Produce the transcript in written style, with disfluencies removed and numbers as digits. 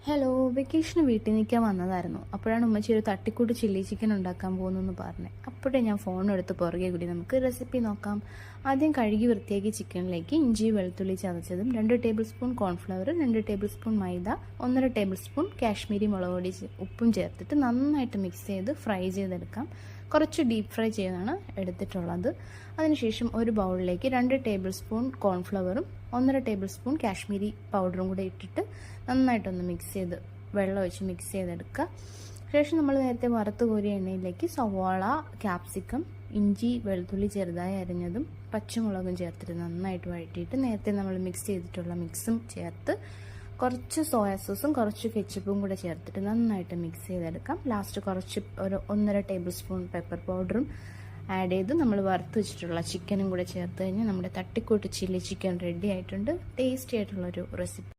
Hello, വെക്കേഷന് വീട്ടിൽ നിൽക്കാൻ വന്നതായിരുന്നു. അപ്പോഴാണ് ഉമ്മച്ചി ഒരു തട്ടിക്കൂട്ട് ചില്ലി ചിക്കൻ ഉണ്ടാക്കാൻ പോകുന്നു പറഞ്ഞത്. അപ്പോഴേ ഞാൻ ഫോൺ എടുത്ത് പുറകെ കൂടി നമുക്ക് റെസിപ്പി നോക്കാം. ആദ്യം കഴുകി വൃത്തിയാക്കി ചിക്കനിലേക്ക് ഇഞ്ചി വെളുത്തുള്ളി ചതച്ചതും 2 tablespoon cornflour, 2 tablespoon മൈദ, 1.5 ടേബിൾ സ്പൂൺ കാശ്മീരി മുളക് പൊടി ഉപ്പും ചേർത്തിട്ട് നന്നായിട്ട് മിക്സ് ചെയ്ത് ഫ്രൈ ചെയ്തെടുക്കാം. കുറച്ച് ഡീപ്പ് ഫ്രൈ ചെയ്താണ് എടുത്തിട്ടുള്ളത്. അതിനുശേഷം ഒരു ബൗളിലേക്ക് 2 ടേബിൾ സ്പൂൺ കോൺഫ്ലവറും 1.5 ടേബിൾ സ്പൂൺ കാശ്മീരി പൗഡറും കൂടെ ഇട്ടിട്ട് നന്നായിട്ടൊന്ന് മിക്സ് ചെയ്ത് വെള്ളം ഒഴിച്ച് മിക്സ് ചെയ്തെടുക്കുക. ശേഷം നമ്മൾ നേരത്തെ വറുത്ത് കോരിയ എണ്ണയിലേക്ക് സവാള, ക്യാപ്സിക്കം, ഇഞ്ചി വെളുത്തുള്ളി ചെറുതായി അരിഞ്ഞതും പച്ചമുളകും ചേർത്തിട്ട് നന്നായിട്ട് വഴറ്റിയിട്ട് നേരത്തെ നമ്മൾ മിക്സ് ചെയ്തിട്ടുള്ള മിക്സും ചേർത്ത് കുറച്ച് സോയാ സോസും കുറച്ച് കെച്ചപ്പും കൂടെ ചേർത്തിട്ട് നന്നായിട്ട് മിക്സ് ചെയ്തെടുക്കാം. ലാസ്റ്റ് കുറച്ച് ഒരു 1.5 ടേബിൾ സ്പൂൺ പെപ്പർ പൗഡറും ആഡ് ചെയ്ത് നമ്മൾ വറുത്ത് വെച്ചിട്ടുള്ള ചിക്കനും കൂടെ ചേർത്ത് കഴിഞ്ഞാൽ നമ്മുടെ തട്ടിക്കൂട്ട് ചില്ലി ചിക്കൻ റെഡി ആയിട്ടുണ്ട്. ടേസ്റ്റി ആയിട്ടുള്ളൊരു റെസിപ്പി.